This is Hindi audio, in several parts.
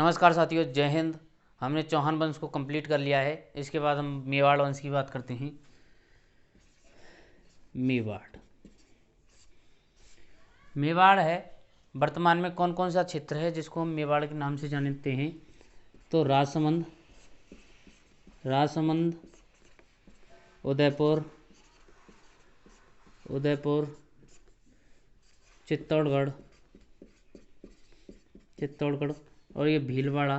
नमस्कार साथियों, जय हिंद। हमने चौहान वंश को कंप्लीट कर लिया है। इसके बाद हम मेवाड़ वंश की बात करते हैं। मेवाड़ है वर्तमान में कौन कौन सा क्षेत्र है जिसको हम मेवाड़ के नाम से जानते हैं? तो राजसमंद, उदयपुर, चित्तौड़गढ़ और ये भीलवाड़ा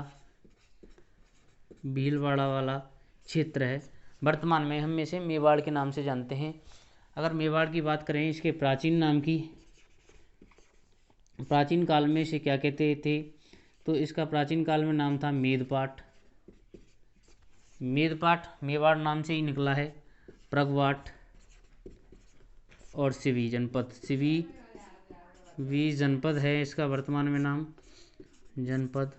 वाला क्षेत्र है। वर्तमान में हम इसे मेवाड़ के नाम से जानते हैं। अगर मेवाड़ की बात करें, इसके प्राचीन काल में इसे क्या कहते थे? तो इसका प्राचीन काल में नाम था मेदपाट। मेवाड़ नाम से ही निकला है। प्रगवाट और सिवी जनपद है इसका वर्तमान में नाम। जनपद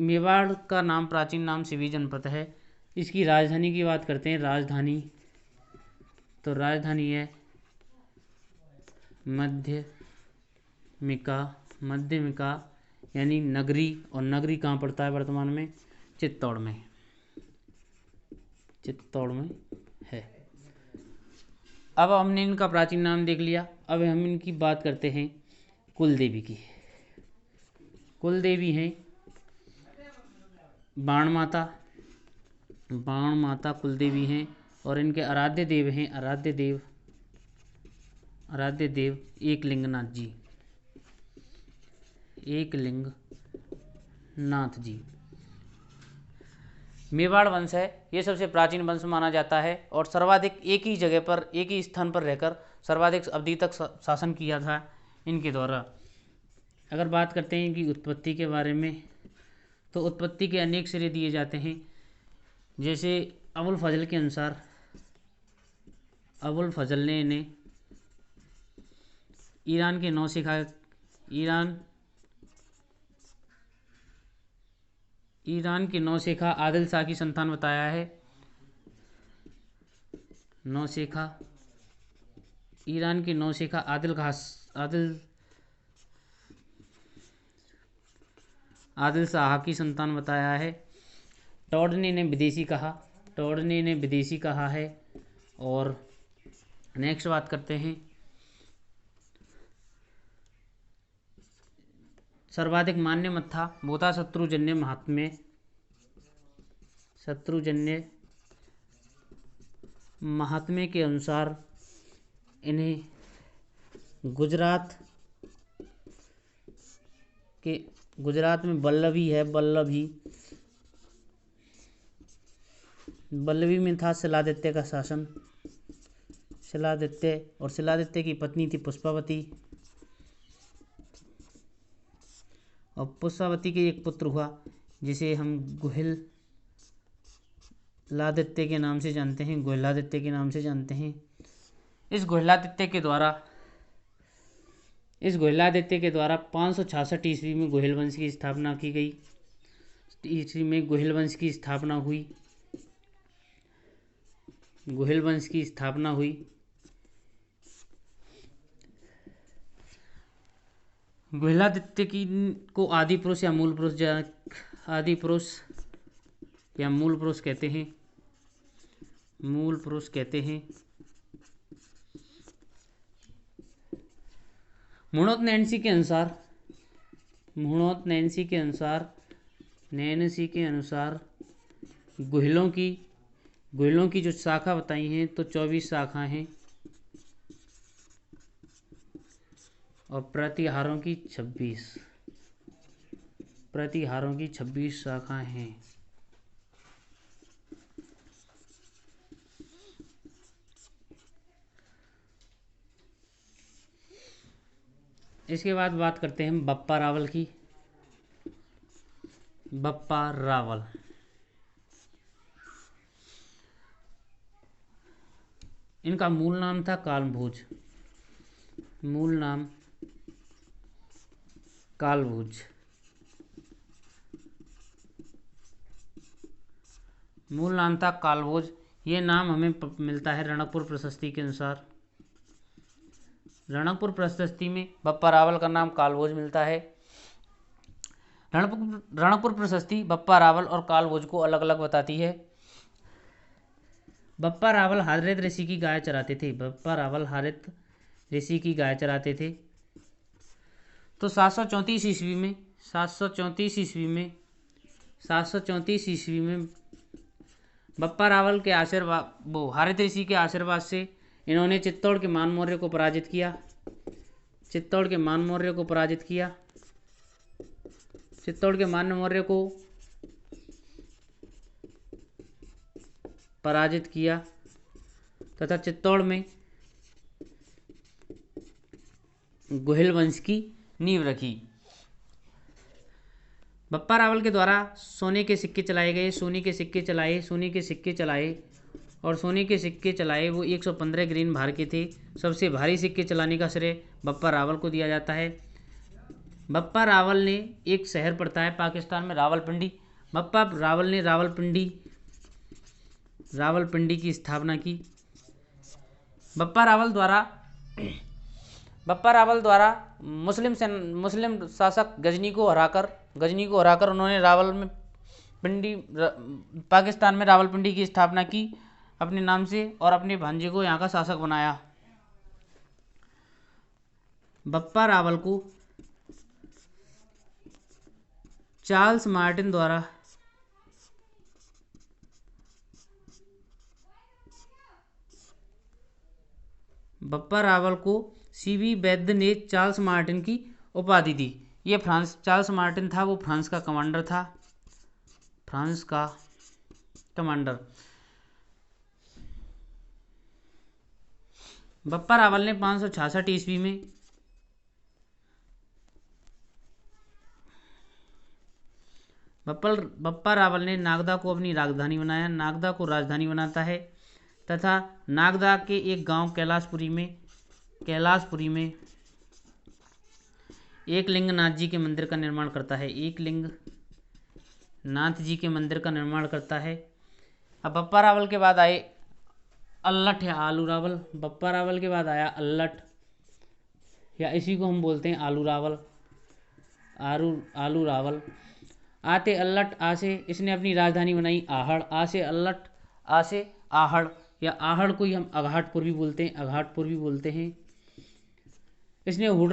मेवाड़ का नाम, प्राचीन नाम सिवी जनपद है। इसकी राजधानी की बात करते हैं। राजधानी है मध्यमिका यानी नगरी। और नगरी कहाँ पड़ता है वर्तमान में? चित्तौड़ में है। अब हमने इनका प्राचीन नाम देख लिया। अब हम इनकी बात करते हैं कुलदेवी की। कुलदेवी हैं बाण माता कुलदेवी हैं। और इनके आराध्य देव हैं एकलिंगनाथ जी। मेवाड़ वंश है, ये सबसे प्राचीन वंश माना जाता है और सर्वाधिक एक ही स्थान पर रहकर सर्वाधिक अवधि तक शासन किया था इनके द्वारा। अगर बात करते हैं इनकी उत्पत्ति के बारे में, तो उत्पत्ति के अनेक श्रेय दिए जाते हैं। जैसे अबुल फजल के अनुसार, अबुल फजल ने इन्हें ईरान के नौशेखा आदिल शाह की संतान बताया है। ईरान के नौशेखा आदिल शाह की संतान बताया है। टॉड ने इन्हें विदेशी कहा है। और नेक्स्ट बात करते हैं सर्वाधिक मान्य मत था वो था शत्रुजन्य महात्म्य के अनुसार इन्हें गुजरात में बल्लभी में था शिलादित्य का शासन। शिलादित्य की पत्नी थी पुष्पावती। और पुष्पावती के एक पुत्र हुआ जिसे हम गुहिलादित्य के नाम से जानते हैं। इस गुहिलादित्य के द्वारा 566 ईस्वी में गुहिल वंश की स्थापना की गई। गुहिल वंश की स्थापना हुई। गुहिलादित्य को आदि पुरुष या मूल पुरुष कहते हैं। मुणोत नैन्सी के अनुसार गुहिलों की जो शाखा बताई हैं तो 24 शाखा हैं और प्रतिहारों की 26 शाखाएं हैं। इसके बाद बात करते हैं बप्पा रावल की। इनका मूल नाम था कालभोज। ये नाम हमें मिलता है रणकपुर प्रशस्ति के अनुसार। रणकपुर प्रशस्ति में बप्पा रावल का नाम कालभोज मिलता है। रणकपुर प्रशस्ति बप्पा रावल और काल भोज को अलग अलग बताती है। बप्पा रावल हारित ऋषि की गाय चराते थे। बप्पा रावल हारित ऋषि की गाय चराते थे। तो 734 ईस्वी में बप्पा रावल के आशीर्वाद हारित ऋषि के आशीर्वाद से इन्होंने चित्तौड़ के मान मौर्य को पराजित किया। चित्तौड़ के मान मौर्य को पराजित किया तथा चित्तौड़ में गुहिल वंश की नींव रखी। बप्पा रावल के द्वारा सोने के सिक्के चलाए गए। सोने के सिक्के चलाए वो 115 ग्रेन भार के थे। सबसे भारी सिक्के चलाने का श्रेय बप्पा रावल को दिया जाता है। बप्पा रावल ने एक शहर पड़ता है पाकिस्तान में, रावलपिंडी। बप्पा रावल ने रावलपिंडी की स्थापना की। बप्पा रावल द्वारा मुस्लिम शासक गजनी को हराकर उन्होंने पाकिस्तान में रावलपिंडी की स्थापना की अपने नाम से और अपने भांजे को यहाँ का शासक बनाया। बप्पा रावल को चार्ल्स मार्टिन द्वारा सीवी वैद्य ने चार्ल्स मार्टिन की उपाधि दी। ये चार्ल्स मार्टिन था, वो फ्रांस का कमांडर। बप्पा रावल ने 566 ईस्वी में बप्पा रावल ने नागदा को अपनी राजधानी बनाया। नागदा को राजधानी बनाता है तथा नागदा के एक गांव कैलाशपुरी में एकलिंगनाथ जी के मंदिर का निर्माण करता है। अब बप्पा रावल के बाद आए अल्लट या आलू रावल। बप्पा रावल के बाद आया अल्लट, या इसी को हम बोलते हैं आलू रावल। आते अल्लट आ से इसने अपनी राजधानी बनाई आहड़। आ से आहड़ या आहड़ को ही हम अघाटपुर भी बोलते हैं। इसने हुण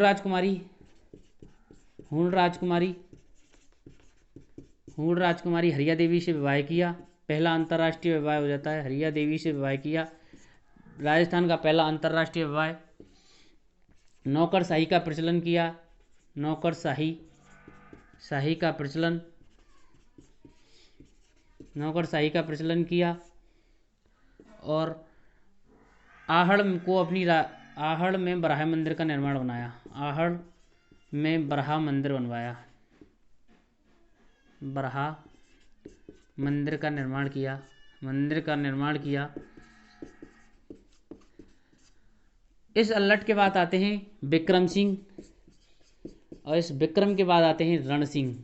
राजकुमारी हरिया देवी से विवाह किया। पहला अंतर्राष्ट्रीय विवाह हो जाता है, हरिया देवी से विवाह किया। राजस्थान का पहला अंतर्राष्ट्रीय विवाह। नौकरशाही का प्रचलन किया। नौकरशाही का प्रचलन किया और आहड़ में बराह मंदिर का निर्माण बनाया। बराह मंदिर का निर्माण किया। इस अल्लट के बाद आते हैं विक्रम सिंह और इस विक्रम के बाद आते हैं रण सिंह।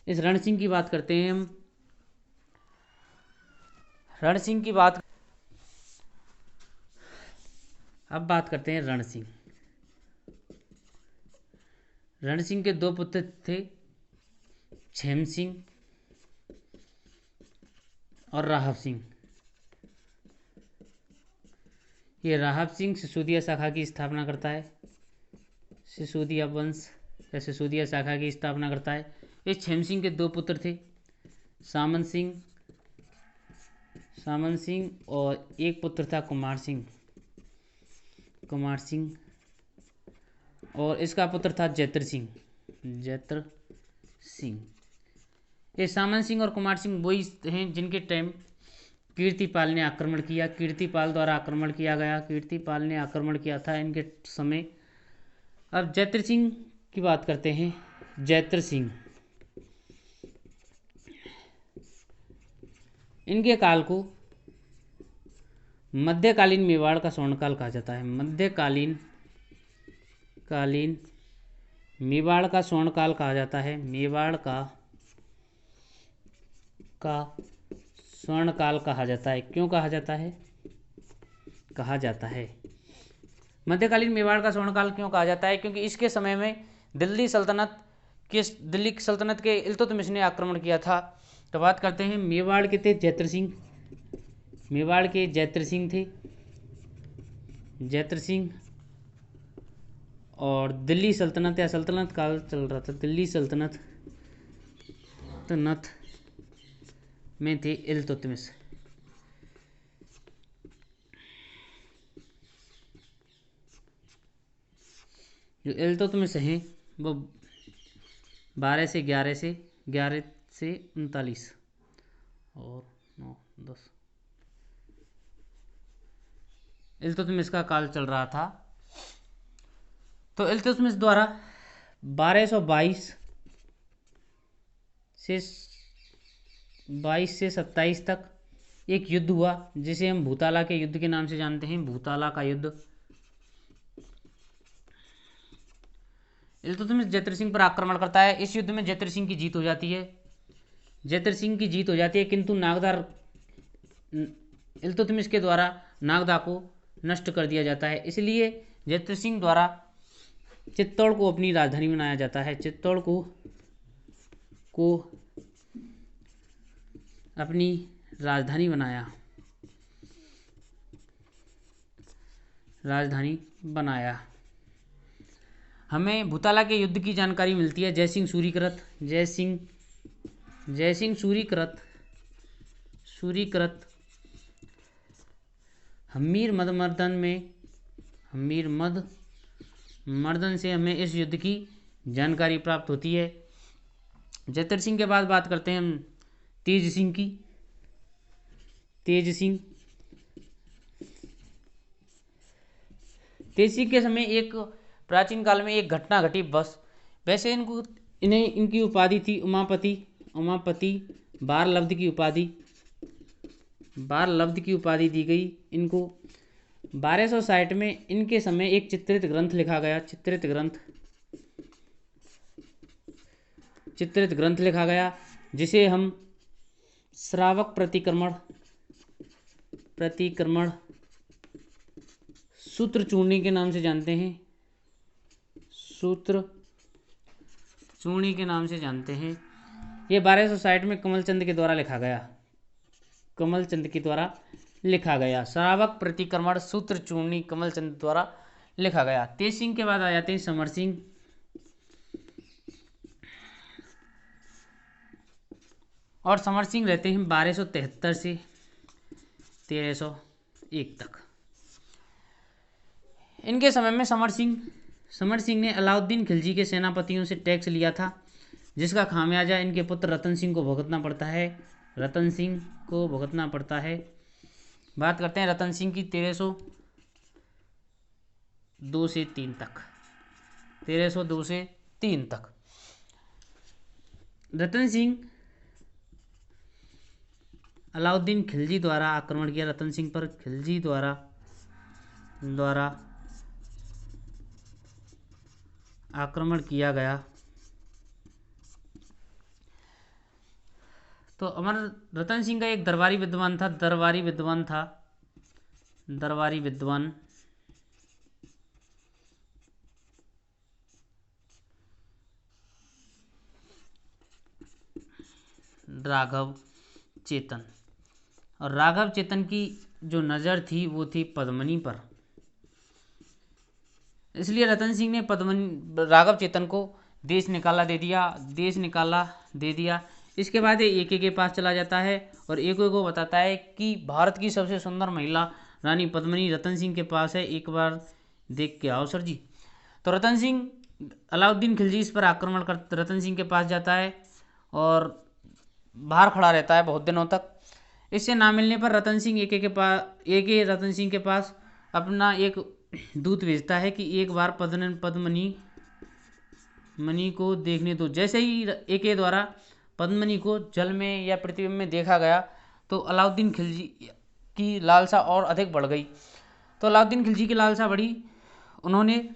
इस रण सिंह की बात करते हैं हम। अब बात करते हैं रण सिंह। रण सिंह के दो पुत्र थे, छेम सिंह और राहब सिंह। ये राहब सिंह सिसोदिया शाखा की स्थापना करता है। सिसोदिया वंश या सिसोदिया शाखा की स्थापना करता है। इस छेम सिंह के दो पुत्र थे, सामन सिंह और एक पुत्र था कुमार सिंह और इसका पुत्र था जैत्र सिंह। ये सामन सिंह और कुमार सिंह वही हैं जिनके टाइम कीर्तिपाल ने आक्रमण किया। कीर्तिपाल द्वारा आक्रमण किया गया। कीर्तिपाल ने आक्रमण किया था इनके समय। अब जैत्र सिंह की बात करते हैं। जैत्र सिंह, इनके काल को मध्यकालीन मेवाड़ का स्वर्णकाल कहा जाता है। मध्यकालीन मेवाड़ का स्वर्णकाल कहा जाता है। मेवाड़ का स्वर्णकाल कहा जाता है। क्यों कहा जाता है? मध्यकालीन मेवाड़ का स्वर्णकाल क्यों कहा जाता है? क्योंकि इसके समय में दिल्ली की सल्तनत के इल्तुतमिश ने आक्रमण किया था। तो बात करते हैं मेवाड़ के थे जैत्र सिंह, मेवाड़ के जैत्र सिंह थे, जैत्र सिंह। और दिल्ली सल्तनत या सल्तनत काल चल रहा था, दिल्ली सल्तनत में थे इल्तुतमिश। जो इल्तुतमिश हैं वो 12 से 39 और 9 10 इल्तुतमिश का काल चल रहा था। तो इल्तुतमिश द्वारा 1222 से 27 तक एक युद्ध हुआ जिसे हम भूताला के युद्ध के नाम से जानते हैं, भूताला का युद्ध। इल्तुतमिश जैत्र सिंह पर आक्रमण करता है। इस युद्ध में जैत्र सिंह की जीत हो जाती है, जैत्र सिंह की जीत हो जाती है, किंतु नागदा इल्तुतमिश के द्वारा नागदा को नष्ट कर दिया जाता है। इसलिए जैत्र सिंह द्वारा चित्तौड़ को अपनी राजधानी बनाया जाता है, चित्तौड़ को अपनी राजधानी बनाया। हमें भूताला के युद्ध की जानकारी मिलती है जय सिंह सूरीकृत हम्मीर मर्दन से हमें इस युद्ध की जानकारी प्राप्त होती है। जैत्र सिंह के बाद बात करते हैं हम तेज सिंह की। तेज सिंह के समय एक प्राचीन काल में एक घटना घटी बस। वैसे इनकी उपाधि थी उमापति बारलब्ध की उपाधि दी गई इनको। 1260 में इनके समय एक चित्रित ग्रंथ लिखा गया जिसे हम श्रावक प्रतिक्रमण सूत्र चूर्णी के नाम से जानते हैं। ये 1260 में कमलचंद के द्वारा लिखा गया। श्रावक प्रतिक्रमण सूत्र चूर्णी कमलचंद द्वारा लिखा गया। तेज सिंह के बाद आ जाते हैं समर सिंह। और समर सिंह रहते हैं 1273 से 1301 तक। इनके समय में समर सिंह ने अलाउद्दीन खिलजी के सेनापतियों से टैक्स लिया था, जिसका खामियाजा इनके पुत्र रतन सिंह को भुगतना पड़ता है। बात करते हैं रतन सिंह की 1302 से 3 तक। रतन सिंह अलाउद्दीन खिलजी द्वारा आक्रमण किया। रतन सिंह पर खिलजी द्वारा आक्रमण किया गया। तो रतन सिंह का एक दरबारी विद्वान राघव चेतन। और राघव चेतन की जो नज़र थी वो थी पद्मनी पर। इसलिए रतन सिंह ने राघव चेतन को देश निकाला दे दिया। इसके बाद एके के पास चला जाता है और एके को बताता है कि भारत की सबसे सुंदर महिला रानी पद्मिनी रतन सिंह के पास है, एक बार देख के आओ सर जी। तो रतन सिंह अलाउद्दीन खिलजी इस पर आक्रमण कर रतन सिंह के पास जाता है और बाहर खड़ा रहता है बहुत दिनों तक। इससे ना मिलने पर रतन सिंह एके रतन सिंह के पास अपना एक दूत भेजता है कि एक बार पद्मनी को देखने दो। जैसे ही एके द्वारा पद्मनी को जल में या पृथ्वी में देखा गया तो अलाउद्दीन खिलजी की लालसा और अधिक बढ़ गई। तो अलाउद्दीन खिलजी की लालसा बढ़ी, उन्होंने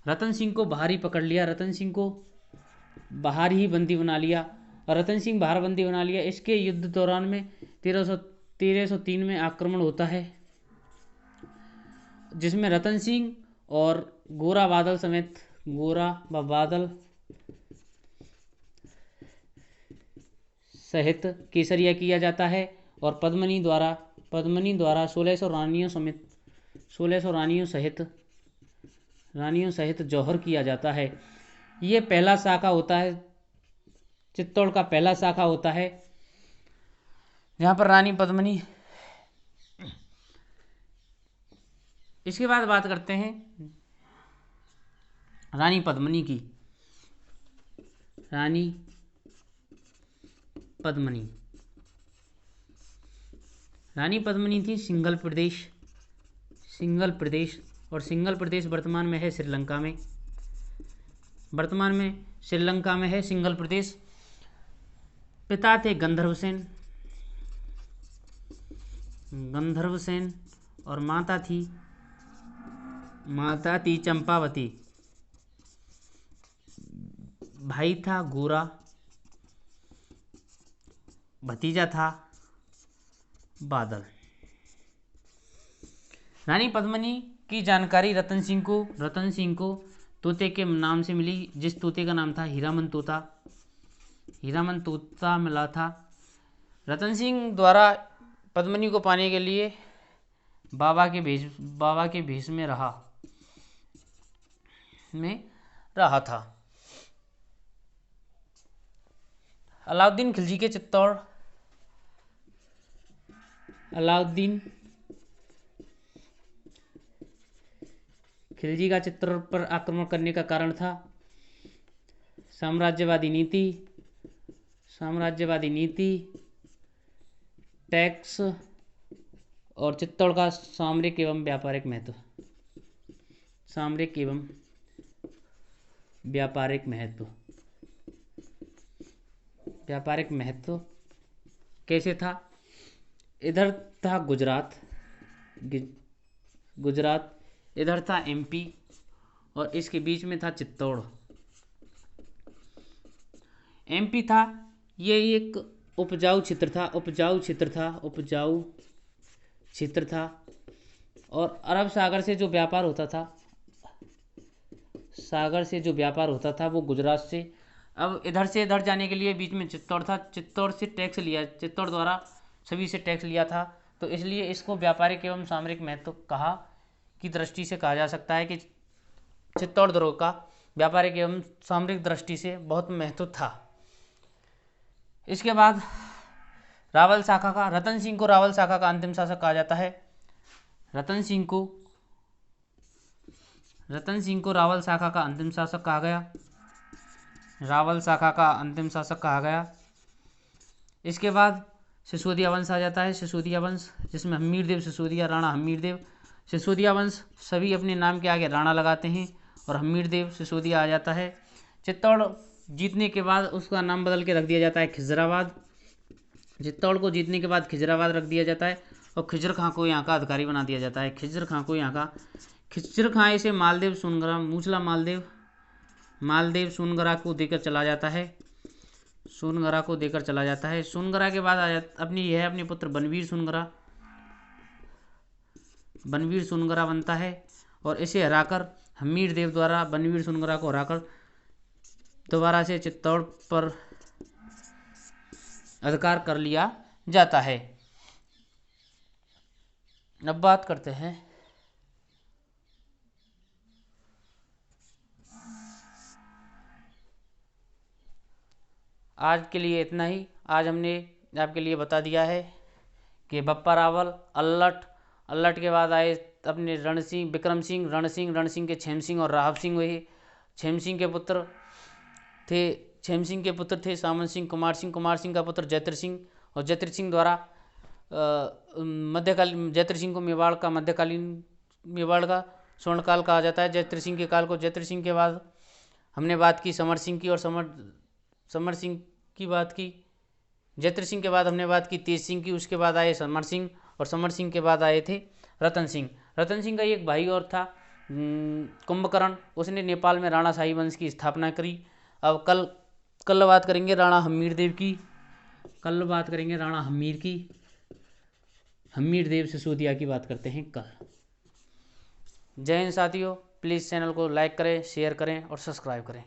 रतन सिंह को बाहर ही पकड़ लिया, रतन सिंह को बाहर ही बंदी बना लिया और रतन सिंह बाहर बंदी बना लिया। इसके युद्ध दौरान में 1303 में आक्रमण होता है, जिसमें रतन सिंह और गोरा बादल समेत गोरा व बादल सहित केसरिया किया जाता है। और पद्मिनी द्वारा 1600 रानियों सहित जौहर किया जाता है। ये पहला शाखा होता है, चित्तौड़ का पहला शाखा होता है जहाँ पर रानी पद्मिनी। इसके बाद बात करते हैं रानी पद्मिनी की। रानी पद्मिनी थी सिंघल प्रदेश, और सिंघल प्रदेश वर्तमान में है श्रीलंका में है सिंघल प्रदेश। पिता थे गंधर्व सेन और माता थी चंपावती। भाई था गोरा, भतीजा था बादल। रानी पद्मिनी की जानकारी रतन सिंह को तोते के नाम से मिली, जिस तोते का नाम था हीरामन तोता मिला था। रतन सिंह द्वारा पद्मिनी को पाने के लिए बाबा के भेष में रहा था। अलाउद्दीन खिलजी के चित्तौड़। अलाउद्दीन खिलजी का चित्तौड़ पर आक्रमण करने का कारण था साम्राज्यवादी नीति, टैक्स और चित्तौड़ का सामरिक एवं व्यापारिक महत्व कैसे था। इधर था गुजरात, इधर था एमपी और इसके बीच में था चित्तौड़। एमपी था, ये एक उपजाऊ क्षेत्र था और अरब सागर से जो व्यापार होता था वो गुजरात से। अब इधर से इधर जाने के लिए बीच में चित्तौड़ था। चित्तौड़ द्वारा सभी से टैक्स लिया था, तो इसलिए इसको व्यापारिक एवं सामरिक महत्व की दृष्टि से कहा जा सकता है कि चित्तौड़ दुर्ग का व्यापारिक एवं सामरिक दृष्टि से बहुत महत्व था। इसके बाद रतन सिंह को रावल शाखा का अंतिम शासक कहा जाता है। रतन सिंह को रावल शाखा का अंतिम शासक कहा गया। इसके बाद सिसोदिया वंश आ जाता है। सिसोदिया वंश जिसमें हम्मीरदेव सिसोदिया, राणा हम्मीरदेव। सिसोदिया वंश सभी अपने नाम के आगे राणा लगाते हैं और हम्मीरदेव सिसोदिया आ जाता है। चित्तौड़ जीतने के बाद उसका नाम बदल के रख दिया जाता है खिजराबाद। चित्तौड़ को जीतने के बाद खिजराबाद रख दिया जाता है और खिजर खां को यहाँ का अधिकारी बना दिया जाता है। खिजर खां इसे मालदेव सोनगरा को देकर चला जाता है। सोनगरा के बाद अपने पुत्र बनवीर सोनगरा बनता है और इसे हराकर हम्मीरदेव द्वारा बनवीर सोनगरा को हराकर दोबारा से चित्तौड़ पर अधिकार कर लिया जाता है। अब बात करते हैं आज के लिए इतना ही। आज हमने आपके लिए बता दिया है कि बप्पा रावल, अल्लट के बाद आए अपने विक्रम सिंह, रण सिंह के छेम सिंह और राहब सिंह हुए। छेम सिंह के पुत्र थे सामन सिंह, कुमार सिंह का पुत्र जयत्र सिंह, और जयत्र सिंह द्वारा जयत्र सिंह को मेवाड़ का स्वर्णकाल कहा जाता है। जयत्र सिंह के काल को। जयत्र सिंह के बाद हमने बात की समर सिंह की और समर सिंह की बात की। जयत्र सिंह के बाद हमने बात की तेज सिंह की। उसके बाद आए समर सिंह और समर सिंह के बाद आए थे रतन सिंह का एक भाई और था कुंभकर्ण। उसने नेपाल में राणा शाही वंश की स्थापना करी। अब कल बात करेंगे राणा हम्मीरदेव की। हम्मीरदेव सिसोदिया की बात करते हैं कल। जय हिंद साथियों। प्लीज़ चैनल को लाइक करें, शेयर करें और सब्सक्राइब करें।